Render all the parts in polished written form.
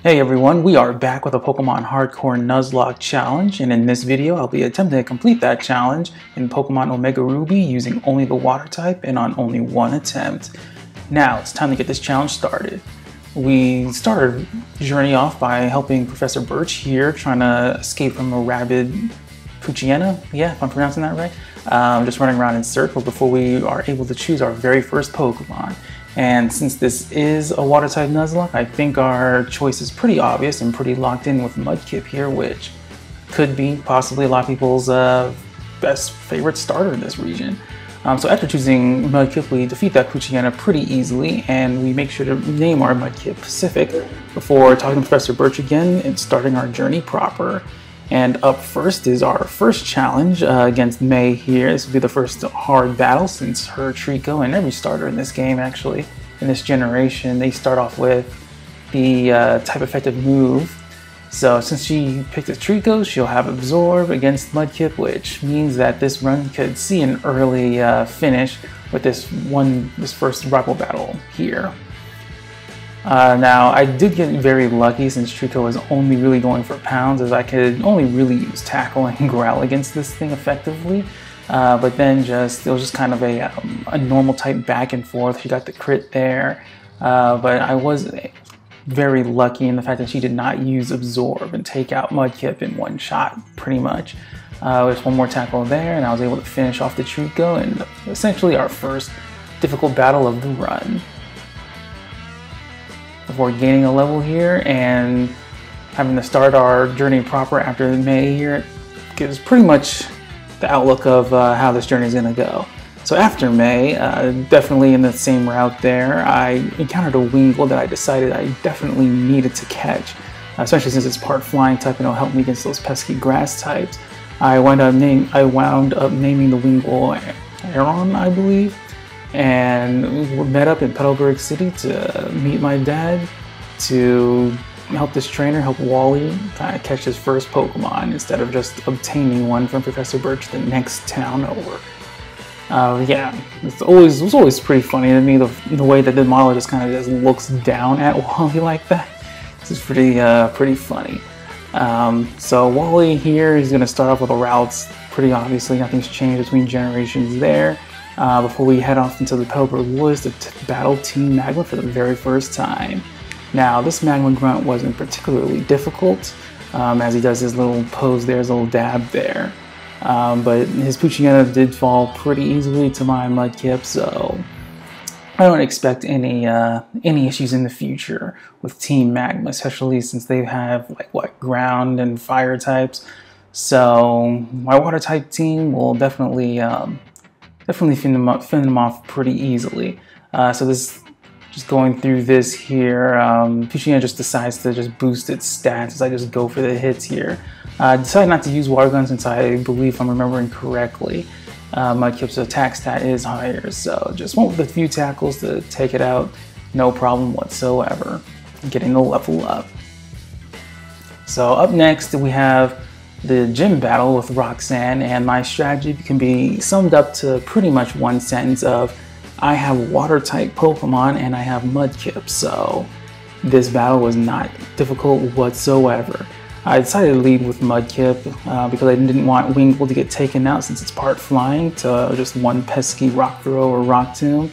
Hey everyone, we are back with a Pokemon Hardcore Nuzlocke challenge, and in this video I'll be attempting to complete that challenge in Pokemon OmegaRuby using only the water type and on only one attempt. Now it's time to get this challenge started. We started the journey off by helping Professor Birch here, trying to escape from a rabid Poochyena, yeah, if I'm pronouncing that right. Just running around in circles before we are able to choose our very first Pokemon. And since this is a water type Nuzlocke, I think our choice is pretty obvious and pretty locked in with Mudkip here, which could be possibly a lot of people's best favorite starter in this region. So after choosing Mudkip, we defeat that Poochyena pretty easily, and we make sure to name our Mudkip Pacific before talking to Professor Birch again and starting our journey proper. And up first is our first challenge against May here. This will be the first hard battle since her Trico and every starter in this game actually, in this generation, they start off with the type effective move. So since she picked a Trico, she'll have Absorb against Mudkip, which means that this run could see an early finish with this first rival battle here. Now, I did get very lucky since Trico was only really going for pounds, as I could only really use Tackle and Growl against this thing effectively. But then it was just kind of a normal type back and forth. She got the crit there, but I was very lucky in the fact that she did not use Absorb and take out Mudkip in one shot, pretty much. There's one more Tackle there, and I was able to finish off the Trico, and essentially our first difficult battle of the run. Before gaining a level here and having to start our journey proper after May here, it gives pretty much the outlook of how this journey is going to go. So after May, definitely in the same route there, I encountered a Wingull that I decided I definitely needed to catch, especially since it's part flying type and it'll help me against those pesky grass types. I wound up naming the Wingull Aeron, I believe. And we met up in Petalburg City to meet my dad to help this trainer, help Wally kind of catch his first Pokemon instead of just obtaining one from Professor Birch the next town over. Yeah, it was always pretty funny to me the way that the model just kind of just looks down at Wally like that. This is pretty funny. So Wally here is going to start off with the routes. Pretty obviously, nothing's changed between generations there. Before we head off into the Petalburg Woods to battle Team Magma for the very first time. Now, this Magma Grunt wasn't particularly difficult, as he does his little pose there, his little dab there. But his Poochyena did fall pretty easily to my Mudkip, so I don't expect any issues in the future with Team Magma, especially since they have ground and fire types. So my water type team will definitely fend them off pretty easily. So just going through this here, Poochyena just decides to just boost its stats as I just go for the hits here. I decided not to use Water Gun since I believe I'm remembering correctly. Mudkip's attack stat is higher, so just went with a few tackles to take it out, no problem whatsoever. Getting the level up. So up next we have the gym battle with Roxanne, and my strategy can be summed up to pretty much one sentence of I have water type Pokemon and I have Mudkip, so this battle was not difficult whatsoever. I decided to lead with Mudkip because I didn't want Wingull to get taken out since it's part flying to just one pesky Rock Throw or Rock Tomb.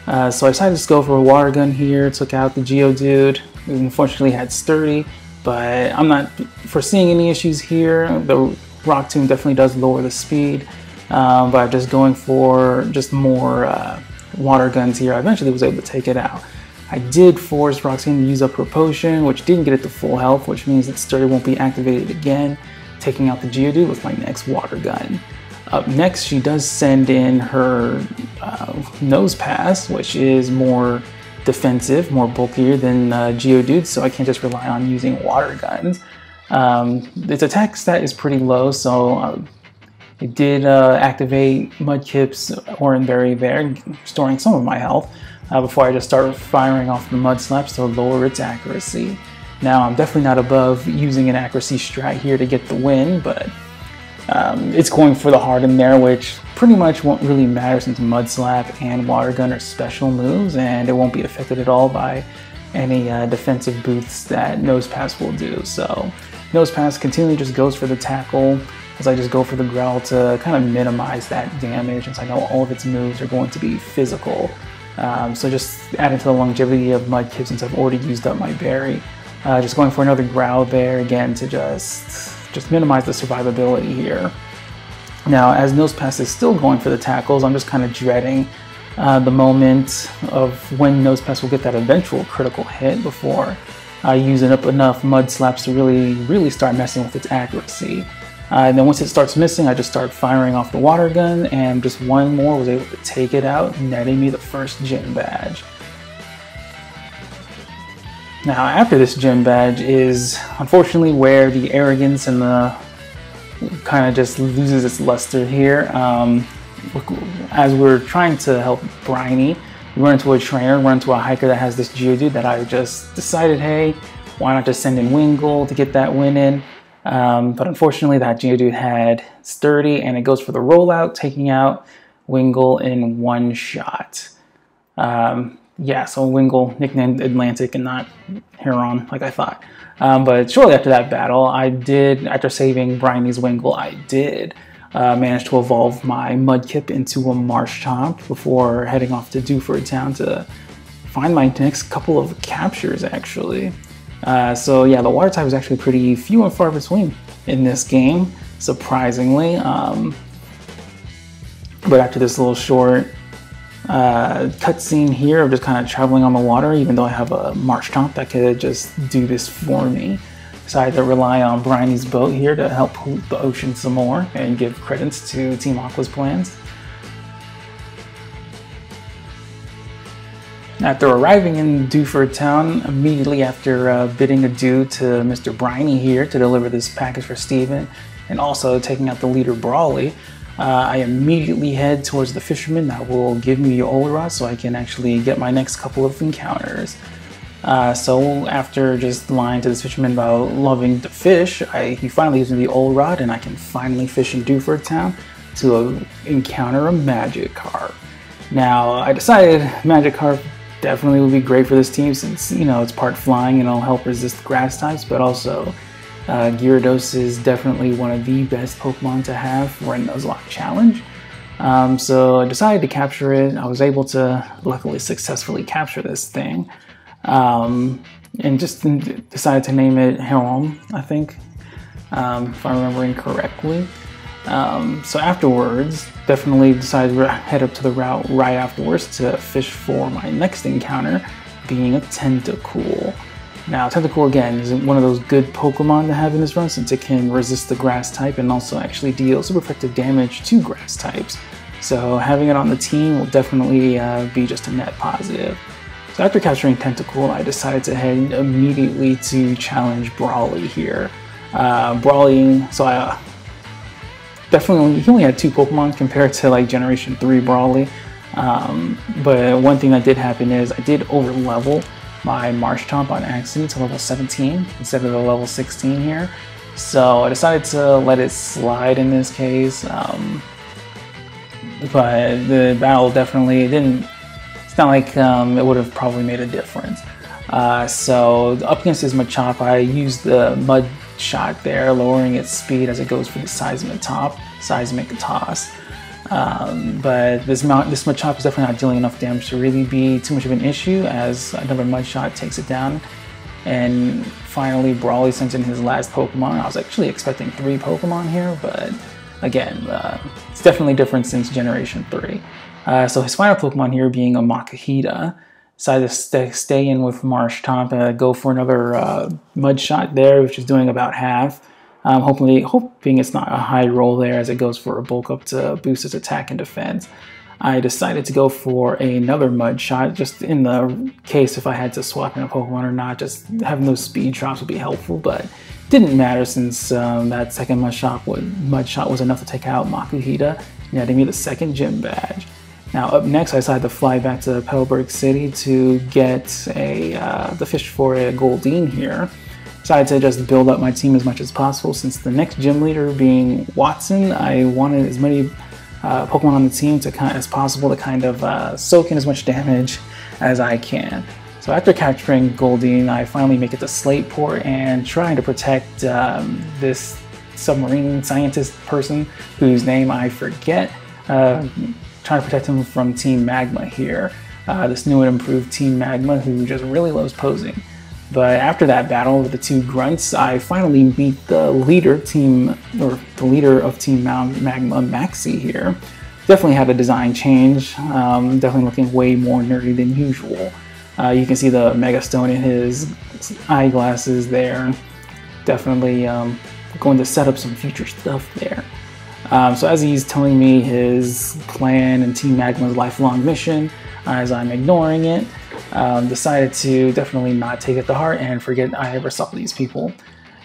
So I decided to just go for a Water Gun here, took out the Geodude. We unfortunately had Sturdy, but I'm not foreseeing any issues here. The Rock Tomb definitely does lower the speed, but just going for just more water guns here, I eventually was able to take it out. I did force Roxanne to use up her potion, which didn't get it to full health, which means that Sturdy won't be activated again, taking out the Geodude with my next water gun. Up next, she does send in her Nose Pass, which is more defensive, more bulkier than Geodude, so I can't just rely on using water guns. Its attack stat is pretty low, so it did activate Mudkip's Oranberry there, storing some of my health before I just start firing off the Mud Slaps to lower its accuracy. Now, I'm definitely not above using an accuracy strat here to get the win, but it's going for the hard in there, which pretty much won't really matter since Mud Slap and Water Gun are special moves, and it won't be affected at all by any defensive boosts that Nose Pass will do. So Nose Pass continually just goes for the tackle as I just go for the growl to kind of minimize that damage, since I know all of its moves are going to be physical. So just adding to the longevity of Mudkip since I've already used up my berry. Just going for another growl there again to just minimize the survivability here. Now, as Nose Pass is still going for the tackles, I'm just kind of dreading the moment of when Nose Pass will get that eventual critical hit before using up enough Mud Slaps to really start messing with its accuracy. And then once it starts missing, I just start firing off the water gun, and just one more was able to take it out, netting me the first gym badge. Now, after this gym badge is unfortunately where the arrogance and the kind of just loses its luster here. As we're trying to help Briny, we run into a trainer, run into a hiker that has this Geodude that I just decided, hey, why not just send in Wingull to get that win in? But unfortunately that Geodude had Sturdy, and it goes for the rollout, taking out Wingull in one shot. Yeah, so Wingull, nicknamed Atlantic and not Huron like I thought. But shortly after that battle, after saving Briny's Wingull, I did manage to evolve my Mudkip into a Marshtomp before heading off to Dewford Town to find my next couple of captures, actually. So yeah, the water type is actually pretty few and far between in this game, surprisingly. But after this little short cutscene here of just kind of traveling on the water, even though I have a Marshtomp that could just do this for me, decided to rely on Briny's boat here to help pollute the ocean some more and give credence to Team Aqua's plans. After arriving in Dewford Town, immediately after bidding adieu to Mr. Briny here to deliver this package for Steven, and also taking out the leader Brawly, I immediately head towards the fisherman that will give me the Olorod so I can actually get my next couple of encounters. So after just lying to this fisherman about loving to fish, he finally gives me the Olorod, and I can finally fish in Dewford Town to encounter a Magikarp. Now, I decided Magikarp definitely would be great for this team since, you know, it's part flying and it'll help resist grass types, but also Gyarados is definitely one of the best Pokemon to have for a Nuzlocke challenge. So I decided to capture it. I was able to luckily successfully capture this thing. And just decided to name it Huron, I think, if I'm remembering correctly. So afterwards, definitely decided to head up to the route right afterwards to fish for my next encounter, being a Tentacool. Now, Tentacool, again, is one of those good Pokemon to have in this run since it can resist the grass type and also actually deal super effective damage to grass types. So having it on the team will definitely be just a net positive. So after capturing Tentacool, I decided to head immediately to challenge Brawly here. Brawly, so I he only had 2 Pokemon compared to like Generation 3 Brawly. But one thing that did happen is I did over level my Marshtomp on accident to level 17 instead of the level 16 here. So I decided to let it slide in this case. But the battle definitely didn't, it's not like it would have probably made a difference. So up against this Machop, I used the Mud Shot there, lowering its speed as it goes for the Seismic Toss. But this Machop is definitely not dealing enough damage to really be too much of an issue, as another Mud Shot takes it down. And finally, Brawly sends in his last Pokemon. I was actually expecting 3 Pokemon here, but again, it's definitely different since Generation 3. So his final Pokemon here being a Makuhita. Decided to stay in with Marshtomp, go for another Mud Shot there, which is doing about half. Hoping it's not a high roll there as it goes for a bulk up to boost its attack and defense. I decided to go for another Mud Shot, just in the case if I had to swap in a Pokemon or not. Just having those speed drops would be helpful, but it didn't matter since that second Mud Shot was enough to take out Makuhita, netting me the second gym badge. Now up next, I decided to fly back to Pebblebrook City to get the fish for a Goldeen here. Decided to just build up my team as much as possible since the next gym leader being Watson, I wanted as many Pokemon on the team as possible to kind of soak in as much damage as I can. So after capturing Goldeen, I finally make it to Slateport and trying to protect this submarine scientist person whose name I forget. Trying to protect him from Team Magma here. This new and improved Team Magma who just really loves posing. But after that battle with the two grunts, I finally meet the leader of Team Magma, Maxie here. Definitely had a design change, definitely looking way more nerdy than usual. You can see the Mega Stone in his eyeglasses there. Definitely going to set up some future stuff there. So as he's telling me his plan and Team Magma's lifelong mission, as I'm ignoring it, decided to definitely not take it to heart and forget I ever saw these people.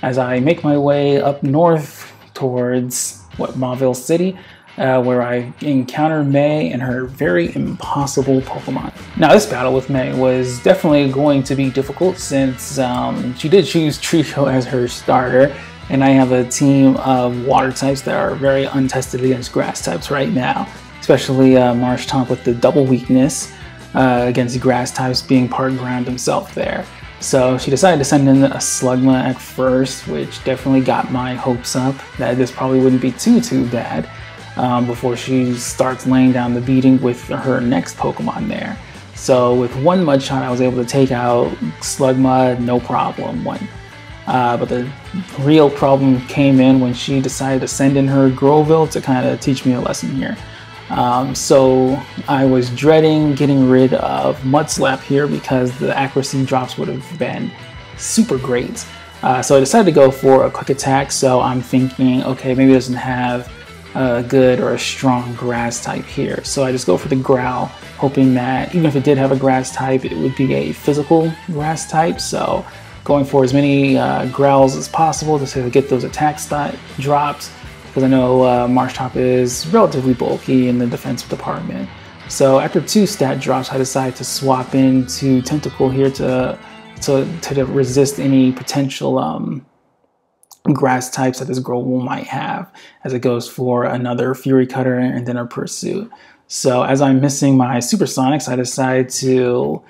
As I make my way up north towards Mauville City, where I encounter May and her very impossible Pokemon. Now this battle with May was definitely going to be difficult since she did choose Trico as her starter, and I have a team of water types that are very untested against grass types right now, especially Marshtomp with the double weakness against grass types, being part ground himself there. So she decided to send in a Slugma at first, which definitely got my hopes up that this probably wouldn't be too bad. Before she starts laying down the beating with her next Pokemon there. So with one Mud Shot, I was able to take out Slugma, no problem. But the real problem came in when she decided to send in her Groville to kind of teach me a lesson here. So I was dreading getting rid of Mud Slap here because the accuracy drops would have been super great. So I decided to go for a quick attack. So I'm thinking, okay, maybe it doesn't have a good or a strong grass type here. So I just go for the Growl, hoping that even if it did have a grass type, it would be a physical grass type. So going for as many Growls as possible to get those attack stat drops, because I know Marshtomp is relatively bulky in the defensive department. So after 2 stat drops, I decided to swap into Tentacle here to resist any potential grass types that this Groville might have, as it goes for another Fury Cutter and then a Pursuit. So as I'm missing my Supersonics, I decide to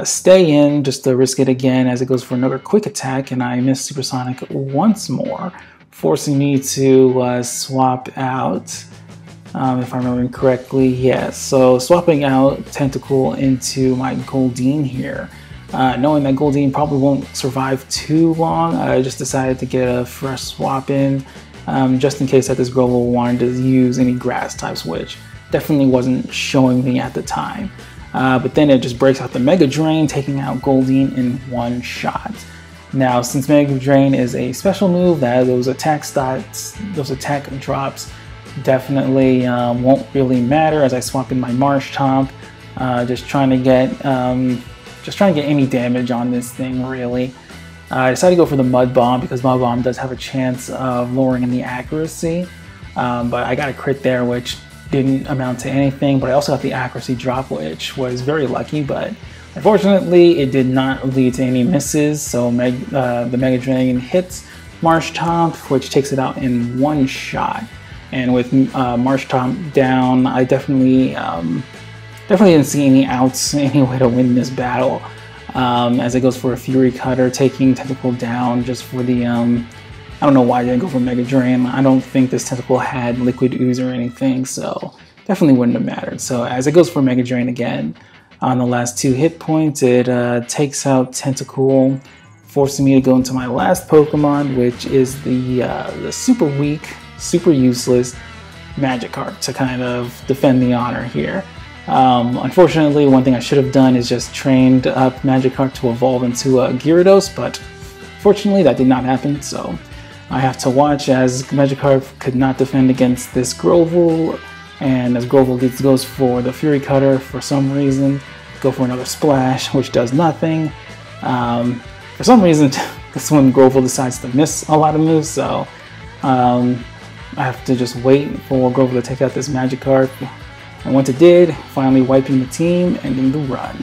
stay in just to risk it again, as it goes for another quick attack, and I miss Supersonic once more, forcing me to swap out, if I'm remembering correctly, yes. So swapping out Tentacle into my Goldeen here. Knowing that Goldeen probably won't survive too long, I just decided to get a fresh swap in, just in case that this Groville wanted to use any grass types, which definitely wasn't showing me at the time. But then it just breaks out the Mega Drain, taking out Goldeen in one shot. Now, since Mega Drain is a special move, that those attack stats, those attack drops definitely won't really matter as I swap in my Marshtomp, just trying to get any damage on this thing, really. I decided to go for the Mud Bomb because Mud Bomb does have a chance of lowering in the accuracy, but I got a crit there, which didn't amount to anything, but I also got the accuracy drop, which was very lucky, but unfortunately it did not lead to any misses. So the Mega Drain hits Marshtomp, which takes it out in one shot. And with Marshtomp down, I definitely didn't see any outs, any way to win this battle, as it goes for a Fury Cutter, taking Tentacle down just for the, I don't know why I didn't go for Mega Drain. I don't think this Tentacle had Liquid Ooze or anything, so definitely wouldn't have mattered. So as it goes for Mega Drain again, on the last 2 hit points, it takes out Tentacle, forcing me to go into my last Pokemon, which is the super weak, super useless Magikarp to kind of defend the honor here. Unfortunately, one thing I should have done is just trained up Magikarp to evolve into a Gyarados, but fortunately that did not happen, so I have to watch as Magikarp could not defend against this Groville, and as Groville goes for the Fury Cutter for some reason, go for another Splash, which does nothing. For some reason, this one Groville decides to miss a lot of moves, so I have to just wait for Groville to take out this Magikarp. And once it did, finally wiping the team, ending the run.